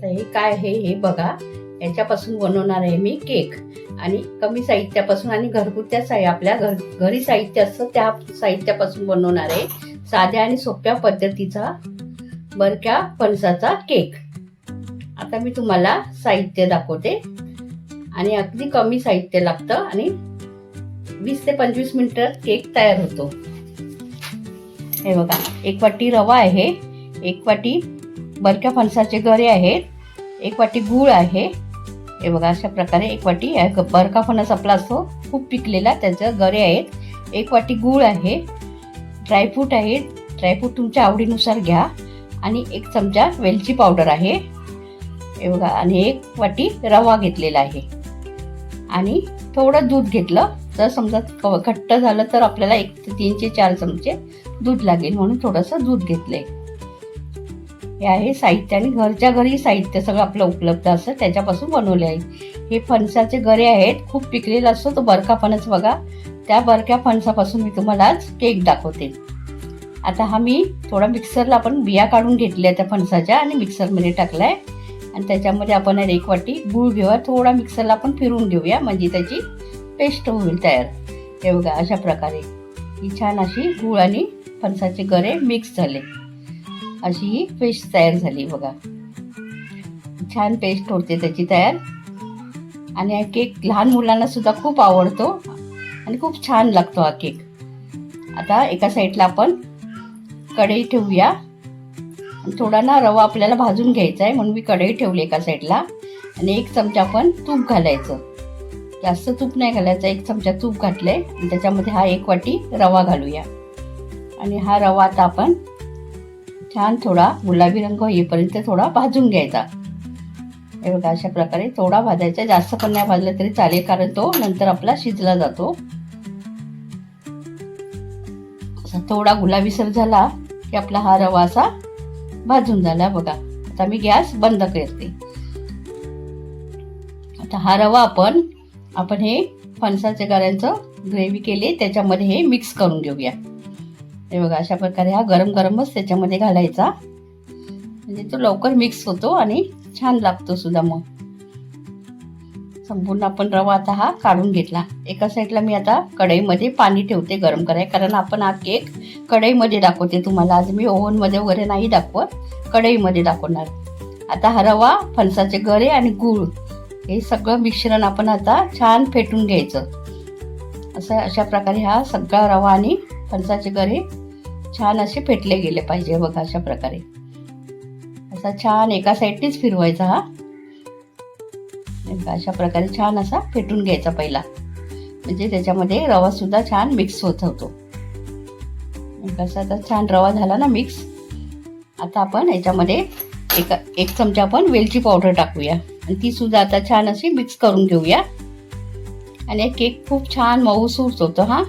तर हे काय आहे हे बघा. याच्यापासून बनवणार आहे मी केक आणि कमी साहित्यापासून आणि घरगुती आपल्या घरी साहित्य असतं त्या साहित्यापासून बनवणार आहे साध्या आणि सोप्या पद्धतीचा बरक्या फणसाचा केक. आता मी तुम्हाला साहित्य दाखवते आणि अगदी कमी साहित्य लागतं आणि 20 ते 25 मिनिटात केक तयार होतो. हे बघा, 1 वाटी रवा आहे, 1 वाटी बरक्या फणसाचे गरे आहेत, 1 वाटी गूळ आहे. हे बघा, अशा प्रकारे 1 वाटी बरका फणस आपला असतो खूप पिकलेला, त्याचे गरे आहेत. 1 वाटी गूळ आहे, ड्रायफ्रूट आहेत, ड्रायफ्रूट तुमच्या आवडीनुसार घ्या आणि 1 चमचा वेलची पावडर आहे. हे बघा, आणि 1 वाटी रवा घेतलेला आहे आणि थोडं दूध घेतलं. जर समजा घट्ट झालं तर आपल्याला 3 ते 4 चमचे दूध लागेल म्हणून थोडंसं दूध घेतलंय. हे आहे साहित्य आणि घरच्या घरी साहित्य सगळं आपलं उपलब्ध असतं त्याच्यापासून बनवले आहे. हे फणसाचे गरे आहेत, खूप पिकलेला असतो तो बरका फणस बघा. त्या बरक्या फणसापासून मी तुम्हाला आज केक दाखवते. आता हा मी थोडा मिक्सरला आपण बिया काढून घेतल्या त्या फणसाच्या आणि मिक्सरमध्ये टाकलाय आणि त्याच्यामध्ये आपण 1 वाटी गूळ घेऊया. थोडा मिक्सरला आपण फिरवून घेऊया म्हणजे त्याची पेस्ट होईल तयार. हे बघा, अशा प्रकारे ही छान अशी गूळ आणि फणसाचे गरे मिक्स झाले, अशी ही पेस्ट तयार झाली बघा. छान पेस्ट होते त्याची तयार आणि हा केक लहान मुलांना सुद्धा खूप आवडतो आणि खूप छान लागतो हा केक. आता एका साईडला आपण कढई ठेवूया आणि थोडा ना रवा आपल्याला भाजून घ्यायचा आहे म्हणून मी कढई ठेवली एका साईडला आणि 1 चमचा आपण तूप घालायचं. जास्त तूप नाही घालायचं, 1 चमचा तूप घातलंय आणि त्याच्यामध्ये हा 1 वाटी रवा घालूया आणि हा रवा आता आपण छान थोडा गुलाबी रंग येईपर्यंत थोडा भाजून घ्यायचा. हे बघा, अशा प्रकारे थोडा भाजायचा, जास्त पण नाही भाजला तरी चालेल कारण तो नंतर आपला शिजला जातो. असा थोडा गुलाबीसर झाला की आपला हा रवा असा भाजून झाला बघा. आता मी गॅस बंद करते. आता हा रवा आपण हे फणसाच्या गऱ्यांचं ग्रेव्ही केले त्याच्यामध्ये हे मिक्स करून घेऊया. हे बघा, अशा प्रकारे हा गरम गरमच त्याच्यामध्ये घालायचा म्हणजे तो लवकर मिक्स होतो आणि छान लागतो सुद्धा. मग संपूर्ण आपण रवा आता हा काढून घेतला. एका साईडला मी आता कढईमध्ये पाणी ठेवते गरम करायला कारण आपण हा केक कढईमध्ये दाखवते तुम्हाला. आज मी ओव्हनमध्ये वगैरे नाही दाखवत, कढईमध्ये दाखवणार. आता हा रवा, फणसाचे गरे आणि गूळ हे सगळं मिश्रण आपण आता छान फेटून घ्यायचं. अशा प्रकारे हा सगळा रवा आणि फणसाचे गरे छान असे फेटले गेले पाहिजे बघा. अशा प्रकारे असा छान एका साईडनीच फिरवायचा हा. अशा प्रकारे छान असा फेटून घ्यायचा पहिला म्हणजे त्याच्यामध्ये रवा सुद्धा छान मिक्स होतो. कसा आता छान रवा झाला ना मिक्स. आता आपण याच्यामध्ये 1 चमचा आपण वेलची पावडर टाकूया आणि ती सुद्धा आता छान अशी मिक्स करून घेऊया. आणि केक खूप छान मऊसूर होतो हा.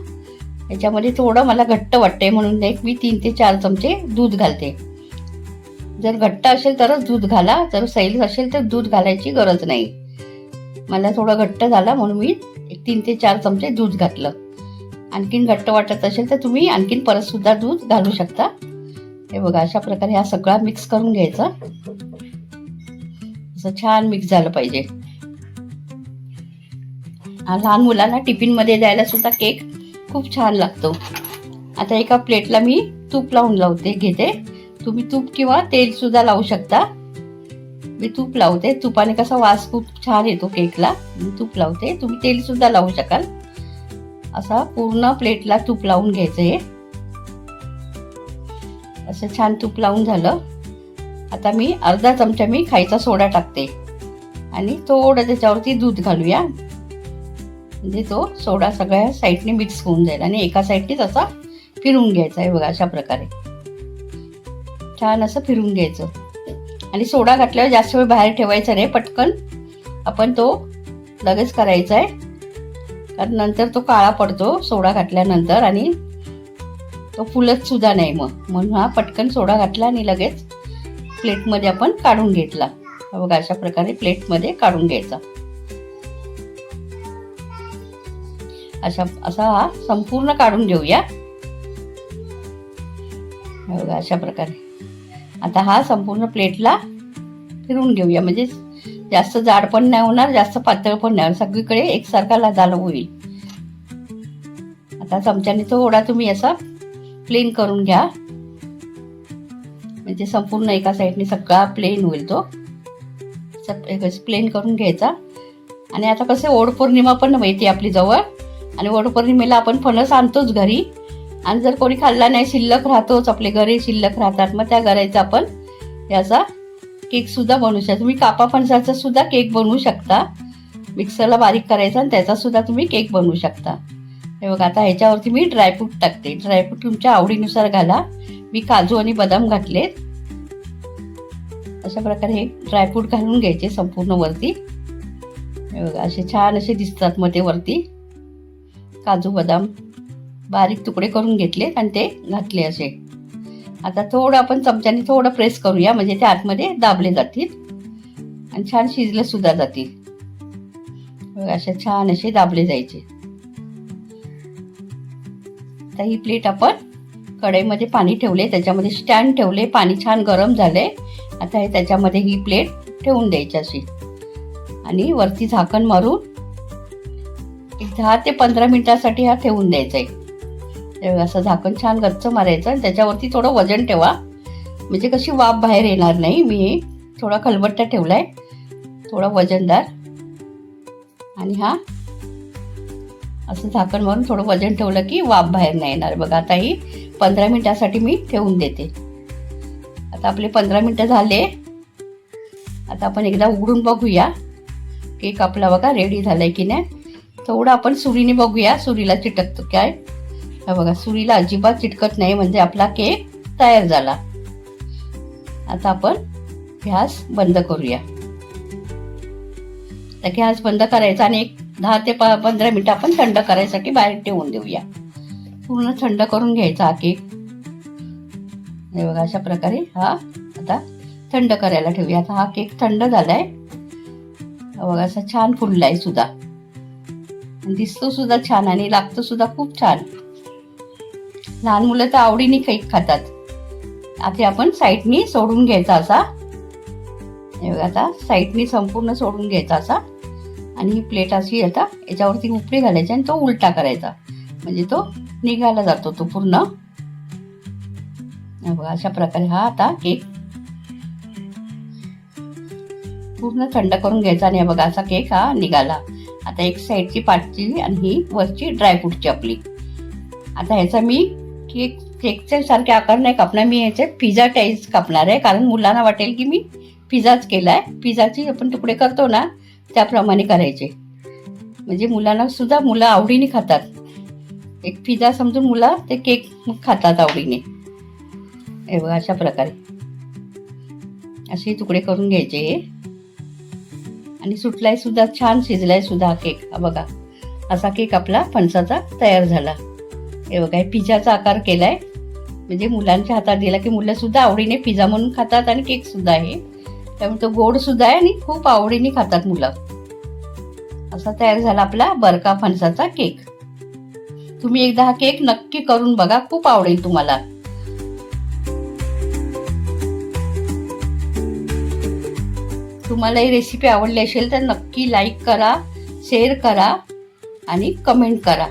याच्यामध्ये थोडं मला घट्ट वाटतंय म्हणून मी 3 ते 4 चमचे दूध घालते. जर घट्ट असेल तरच दूध घाला, जर सैल असेल तर दूध घालायची गरज नाही. मला थोडं घट्ट झाला म्हणून मी 3 ते 4 चमचे दूध घातलं. आणखीन घट्ट वाटत असेल तर तुम्ही आणखीन परत सुद्धा दूध घालू शकता. हे बघा, अशा प्रकारे हा सगळा मिक्स करून घ्यायचा. असं छान मिक्स झालं पाहिजे. लहान मुलांना टिफिनमध्ये द्यायला सुद्धा केक खूप छान लागतो. आता एका प्लेटला मी तूप घेते. तुम्ही तूप किंवा तेल सुद्धा लावू शकता. मी तूप लावते, तुपाने कसा वास खूप छान येतो केकला. मी तूप लावते, तुम्ही तेल सुद्धा लावू शकाल. असा पूर्ण प्लेटला तूप लावून घ्यायचं. हे असं छान तूप लावून झालं. आता मी अर्धा चमचा मी खायचा सोडा टाकते आणि थोडं त्याच्यावरती दूध घालूया म्हणजे तो सोडा सगळ्या साईडने मिक्स होऊन जाईल आणि एका साईडनेच असा फिरवून घ्यायचा आहे बघा. अशा प्रकारे छान असं फिरवून घ्यायचं आणि सोडा घातल्यावर जास्त वेळ बाहेर ठेवायचा नाही, पटकन आपण तो लगेच करायचा आहे कारण नंतर तो काळा पडतो सोडा घातल्यानंतर आणि तो फुलत सुद्धा नाही. म्हणून हा पटकन सोडा घातला आणि लगेच प्लेटमध्ये आपण काढून घेतला बघा. अशा प्रकारे प्लेटमध्ये काढून घ्यायचा. असा हा संपूर्ण काढून घेऊया बघा. अशा प्रकारे आता हा संपूर्ण प्लेटला फिरून घेऊया, म्हणजे जास्त जाड पण नाही होणार, जास्त पातळ पण नाही होणार, सगळीकडे एकसारखा लाल होईल. आता चमच्याने थोडा तुम्ही असा प्लेन करून घ्या, म्हणजे संपूर्ण एका साईडने सगळा प्लेन होईल. तो प्लेन करून घ्यायचा. आणि आता कसं वटपौर्णिमा पण माहिती आपली जवळ, आणि वटपौर्णिमेला आपण फणस आणतोच घरी, आणि जर कोणी खाल्ला नाही शिल्लक राहतोच, आपले घरी शिल्लक राहतात, मग त्या करायचा आपण याचा केक सुद्धा बनवू शकता. तुम्ही कापा फणसाचा सुद्धा केक बनवू शकता, मिक्सरला बारीक करायचा आणि त्याचा सुद्धा तुम्ही केक बनवू शकता. हे बघा, आता ह्याच्यावरती मी ड्रायफ्रूट टाकते. ड्रायफ्रूट तुमच्या आवडीनुसार घाला. मी काजू आणि बदाम घातलेत. अशा प्रकारे हे ड्रायफ्रूट घालून घ्यायचे संपूर्ण वरती. हे बघा, असे छान असे दिसतात मध्ये वरती. काजू बदाम बारीक तुकडे करून घेतले आणि ते घातले असे. आता थोडं आपण चमच्याने थोडं प्रेस करूया, म्हणजे ते आतमध्ये दाबले जातील आणि छान शिजले सुद्धा जातील. असे छान असे दाबले जायचे. आता ही प्लेट आपण कढईमध्ये पाणी ठेवले, त्याच्यामध्ये स्टँड ठेवले, पाणी छान गरम झाले. आता हे त्याच्यामध्ये ही प्लेट ठेवून द्यायची अशी, आणि वरती झाकण मारून 10 ते 15 मिनिटासाठी हा ठेवून द्यायचा आहे. असं झाकण छान गच्च मारायचं आणि त्याच्यावरती थोडं वजन ठेवा, म्हणजे कशी वाफ बाहेर येणार नाही. मी थोडा खलबत्ता ठेवलाय, थोडा वजनदार, आणि हा असं झाकण मारून थोडं वजन ठेवलं की वाफ बाहेर नाही येणार. बघा, आता ही 15 मिनिटासाठी मी ठेवून देते. आता आपले 15 मिनिटं झाले. आता आपण एकदा उघडून बघूया केक आपला बघा रेडी झालाय की नाही. थोडं आपण सुरीने बघूया, सुरीला चिटकतो काय. हा बघा, सुरीला अजिबात चिटकत नाही, म्हणजे आपला केक तयार झाला. आता आपण गॅस बंद करूया. तर गॅस बंद करायचा आणि एक 10 ते 15 मिनिटं आपण थंड करायसाठी बाहेर ठेवून देऊया. पूर्ण थंड करून घ्यायचा हा केक. हे बघा, अशा प्रकारे हा आता थंड करायला ठेवूया. आता हा केक थंड झालाय. बघा, असा छान फुललाय सुद्धा, दिसतो सुद्धा छान आणि लागतो सुद्धा खूप छान. लहान मुलं तर आवडीने केक खातात. आता आपण साईडनी सोडून घ्यायचा असा. हे बघा, आता साईडनी संपूर्ण सोडून घ्यायचा असा, आणि ही प्लेट अशी आता याच्यावरती उपडी घालायची आणि तो उलटा करायचा, म्हणजे तो निघायला जातो तो पूर्ण. बघा, अशा प्रकारे हा आता केक पूर्ण थंड करून घ्यायचा, आणि बघा असा केक हा निघाला. आता एक साईडची पाटची आणि ही वरची ड्रायफ्रूटची आपली. आता ह्याचा मी केकच्या सारखे आकार नाही कापणार, मी ह्याच्यात पिझ्झा टाईज कापणार आहे, कारण मुलांना वाटेल की मी पिझ्झाच केलाय. पिझ्झाची आपण तुकडे करतो ना त्याप्रमाणे करायचे, म्हणजे मुलांना सुद्धा मुलं आवडीने खातात. एक पिझ्झा समजून मुलं ते केक खातात आवडीने. हे बघा, अशा प्रकारे असे तुकडे करून घ्यायचे हे. आणि सुटलाय सुद्धा, छान शिजलाय सुद्धा केक. हा बघा, असा केक आपला फणसाचा तयार झाला. हे बघा, पिझ्झाचा आकार केलाय, म्हणजे मुलांच्या हातात दिला की मुलं सुद्धा आवडीने पिझ्झा म्हणून खातात, आणि केक सुद्धा आहे, त्यामुळे तो गोड सुद्धा आहे आणि खूप आवडीने खातात मुलं. असा तयार झाला आपला बरका फणसाचा केक. तुम्ही एकदा हा केक नक्की करून बघा, खूप आवडेल तुम्हाला. तुम्हाला ही रेसिपी आवडली असेल तर नक्की लाईक करा, शेअर करा आणि कमेंट करा.